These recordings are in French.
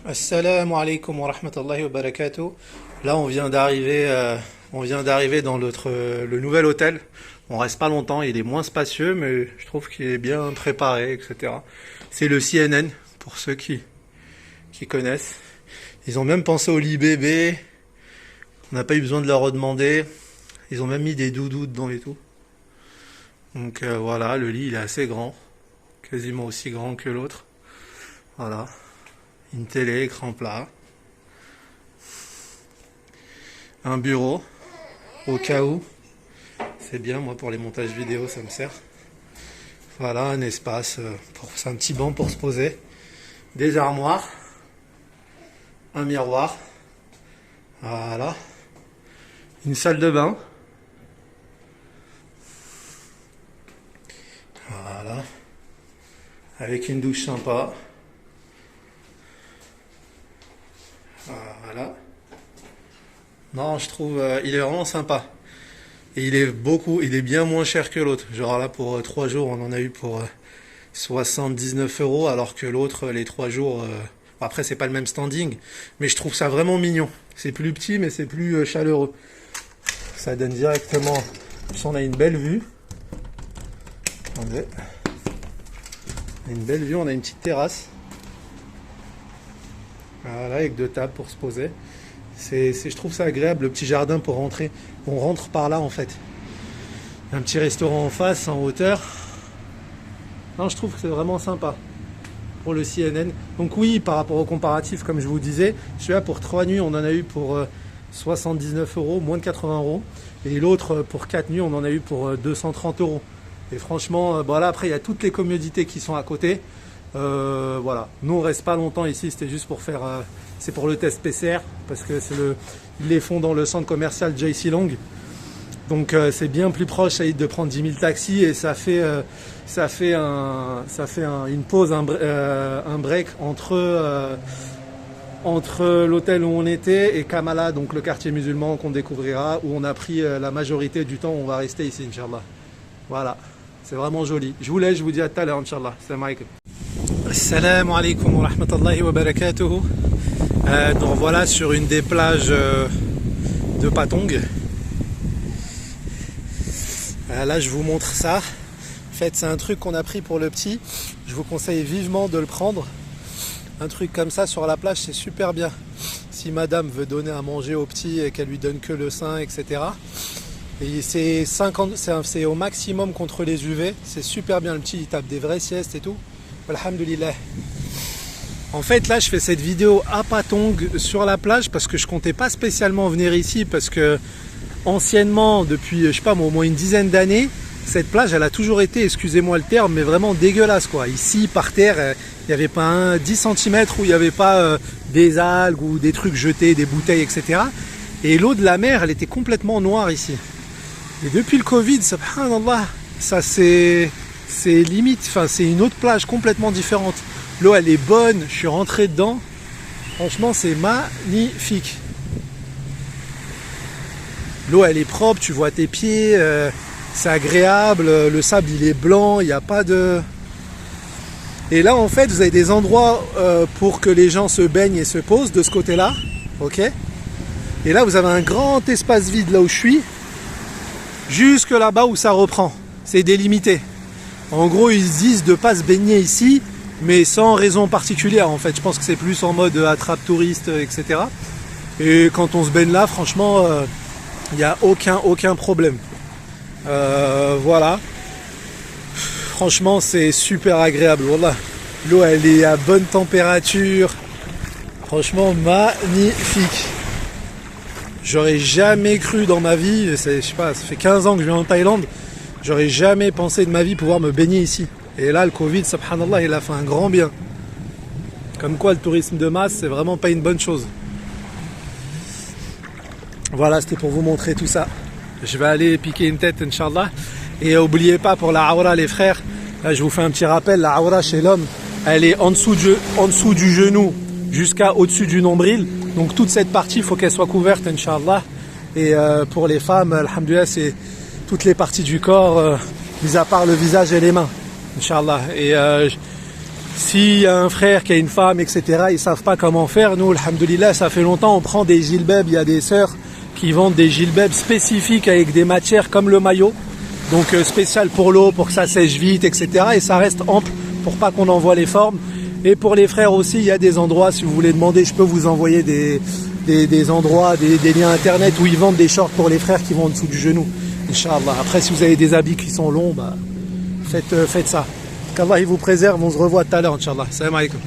Assalamu alaikum wa rahmatullahi wa barakatuh. Là, on vient d'arriver dans le nouvel hôtel. On reste pas longtemps, il est moins spacieux, mais je trouve qu'il est bien préparé, etc. C'est le CNN, pour ceux qui connaissent. Ils ont même pensé au lit bébé. On n'a pas eu besoin de leur redemander. Ils ont même mis des doudous dedans et tout. Donc voilà, le lit il est assez grand. Quasiment aussi grand que l'autre. Voilà. Une télé, écran plat. Un bureau, au cas où. C'est bien, moi, pour les montages vidéo, ça me sert. Voilà, un espace, c'est un petit banc pour se poser. Des armoires. Un miroir. Voilà. Une salle de bain. Voilà. Avec une douche sympa. Voilà. Non, je trouve il est vraiment sympa. Et il est bien moins cher que l'autre. Genre là pour 3 jours, on en a eu pour 79 €, alors que l'autre, les 3 jours, bon, après c'est pas le même standing, mais je trouve ça vraiment mignon. C'est plus petit, mais c'est plus chaleureux. Ça donne directement. En plus, on a une belle vue. Attendez. On a une belle vue, on a une petite terrasse. Voilà, avec 2 tables pour se poser. Je trouve ça agréable, le petit jardin pour rentrer. On rentre par là en fait. Un petit restaurant en face, en hauteur. Non, je trouve que c'est vraiment sympa pour le CNN. Donc oui, par rapport au comparatif, comme je vous disais, celui-là pour 3 nuits, on en a eu pour 79 €, moins de 80 €. Et l'autre, pour 4 nuits, on en a eu pour 230 €. Et franchement, voilà, après, il y a toutes les commodités qui sont à côté. Voilà, nous on reste pas longtemps ici, c'était juste pour faire, c'est pour le test PCR, parce que ils les font dans le centre commercial JC Long, donc c'est bien plus proche, ça évite de prendre 10 000 taxis, et ça fait une pause, un break entre l'hôtel où on était et Kamala, donc le quartier musulman qu'on découvrira, où on a pris la majorité du temps où on va rester ici, Inch'Allah. Voilà, c'est vraiment joli. Je vous laisse, je vous dis à tout à l'heure, Inch'Allah. Salam alaikum. Assalamu alaikum wa rahmatullahi wa barakatuh. Donc voilà, sur une des plages de Patong. Là, je vous montre ça. En fait, c'est un truc qu'on a pris pour le petit. Je vous conseille vivement de le prendre. Un truc comme ça sur la plage, c'est super bien. Si madame veut donner à manger au petit et qu'elle lui donne que le sein, etc. Et c'est au maximum contre les UV. C'est super bien, le petit, il tape des vraies siestes et tout. Alhamdulillah. En fait, là, je fais cette vidéo à Patong sur la plage parce que je comptais pas spécialement venir ici, parce que anciennement, depuis, je sais pas moi, au moins une dizaine d'années, cette plage, elle a toujours été, excusez-moi le terme, mais vraiment dégueulasse, quoi. Ici, par terre, il n'y avait pas un 10 cm où il n'y avait pas des algues ou des trucs jetés, des bouteilles, etc. Et l'eau de la mer, elle était complètement noire ici. Et depuis le Covid, subhanallah, ça c'est limite, enfin c'est une autre plage complètement différente. L'eau elle est bonne, je suis rentré dedans. Franchement c'est magnifique. L'eau elle est propre, tu vois tes pieds, c'est agréable, le sable il est blanc, il n'y a pas de... Et là en fait vous avez des endroits pour que les gens se baignent et se posent de ce côté-là, ok. Et là vous avez un grand espace vide là où je suis, jusque là-bas où ça reprend, c'est délimité. En gros, ils se disent de ne pas se baigner ici, mais sans raison particulière en fait. Je pense que c'est plus en mode attrape touriste, etc. Et quand on se baigne là, franchement, il n'y a aucun problème. Voilà. Franchement, c'est super agréable. Voilà. L'eau, elle est à bonne température. Franchement, magnifique. J'aurais jamais cru dans ma vie, je sais pas, ça fait 15 ans que je viens en Thaïlande. J'aurais jamais pensé de ma vie pouvoir me baigner ici. Et là, le Covid, subhanallah, il a fait un grand bien. Comme quoi, le tourisme de masse, c'est vraiment pas une bonne chose. Voilà, c'était pour vous montrer tout ça. Je vais aller piquer une tête, Inch'Allah. Et n'oubliez pas, pour la aura, les frères, là, je vous fais un petit rappel, la aura chez l'homme, elle est en dessous du genou jusqu'à au-dessus du nombril. Donc toute cette partie, il faut qu'elle soit couverte, Inch'Allah. Et pour les femmes, alhamdoulilah, c'est toutes les parties du corps, mis à part le visage et les mains, Inch'Allah. Et S'il y a un frère qui a une femme, etc., ils savent pas comment faire. Nous, alhamdoulilah, ça fait longtemps, on prend des gilbebs. Il y a des sœurs qui vendent des gilbebs spécifiques avec des matières comme le maillot. Donc spécial pour l'eau, pour que ça sèche vite, etc. Et ça reste ample pour pas qu'on envoie les formes. Et pour les frères aussi, il y a des endroits, si vous voulez demander, je peux vous envoyer des endroits, des liens internet où ils vendent des shorts pour les frères qui vont en dessous du genou. Inch'Allah. Après, si vous avez des habits qui sont longs, bah, faites ça. Qu'Allah il vous préserve, on se revoit tout à l'heure, Inch'Allah. Salam alaikum.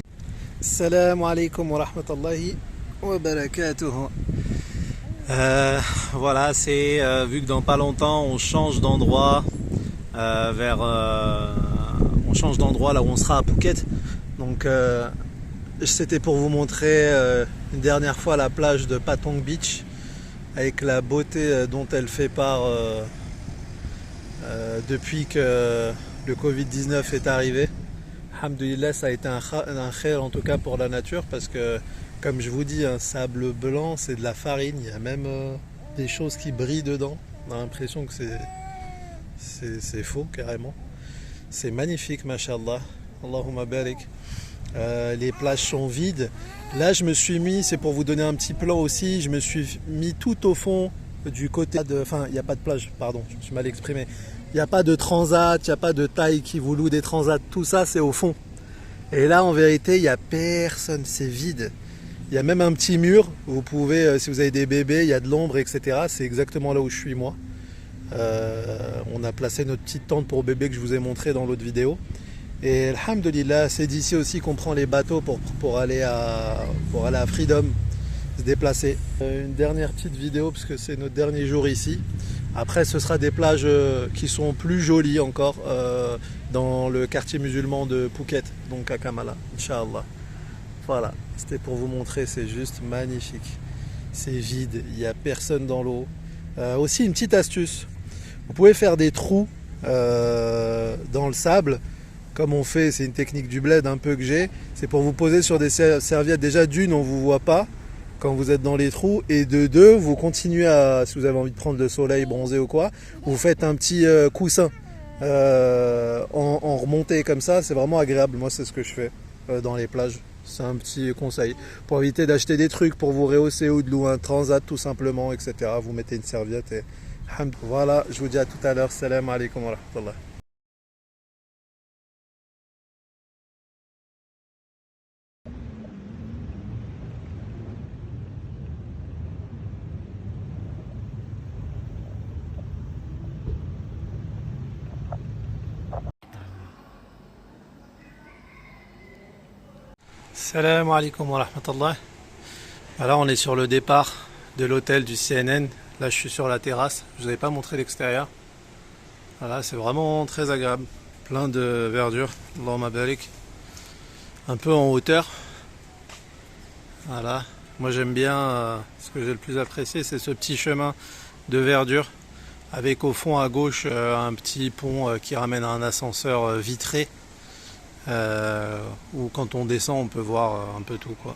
Salam alaikum wa rahmatullahi wa barakatuh. Voilà, c'est vu que dans pas longtemps on change d'endroit on change d'endroit là où on sera à Phuket. Donc c'était pour vous montrer une dernière fois la plage de Patong Beach avec la beauté dont elle fait part depuis que le Covid-19 est arrivé. Alhamdulillah, ça a été un khair en tout cas pour la nature parce que, comme je vous dis, un sable blanc, c'est de la farine. Il y a même des choses qui brillent dedans. On a l'impression que c'est faux carrément. C'est magnifique, mashallah. Allahumma barik. Les plages sont vides. Là, je me suis mis, c'est pour vous donner un petit plan aussi, je me suis mis tout au fond du côté de... Enfin, il n'y a pas de plage, pardon, je me suis mal exprimé. Il n'y a pas de transat, il n'y a pas de taille qui vous loue des transats, tout ça c'est au fond. Et là en vérité il n'y a personne, c'est vide. Il y a même un petit mur, vous pouvez, si vous avez des bébés, il y a de l'ombre, etc. C'est exactement là où je suis moi. On a placé notre petite tente pour bébé que je vous ai montré dans l'autre vidéo. Et alhamdulillah, c'est d'ici aussi qu'on prend les bateaux pour aller à Freedom, se déplacer. Une dernière petite vidéo parce que c'est notre dernier jour ici. Après, ce sera des plages qui sont plus jolies encore dans le quartier musulman de Phuket, donc à Kamala, Inch'Allah. Voilà, c'était pour vous montrer, c'est juste magnifique. C'est vide, il n'y a personne dans l'eau. Aussi, une petite astuce. Vous pouvez faire des trous dans le sable, comme on fait, c'est une technique du bled un peu que j'ai. C'est pour vous poser sur des serviettes. Déjà, d'une, on ne vous voit pas quand vous êtes dans les trous, et de deux, vous continuez à, si vous avez envie de prendre le soleil, bronzer ou quoi, vous faites un petit coussin en remontée comme ça, c'est vraiment agréable. Moi c'est ce que je fais dans les plages, c'est un petit conseil pour éviter d'acheter des trucs pour vous rehausser ou de louer un transat tout simplement, etc. Vous mettez une serviette et voilà, je vous dis à tout à l'heure. Salam alaikum wa rahmatullah. Salam alaikum wa rahmatullah. Là on est sur le départ de l'hôtel du CNN. Là je suis sur la terrasse, je vous avais pas montré l'extérieur. Voilà, c'est vraiment très agréable, plein de verdure, Allahumma barik. Un peu en hauteur. Voilà, moi j'aime bien, ce que j'ai le plus apprécié c'est ce petit chemin de verdure avec au fond à gauche un petit pont qui ramène à un ascenseur vitré où quand on descend on peut voir un peu tout quoi.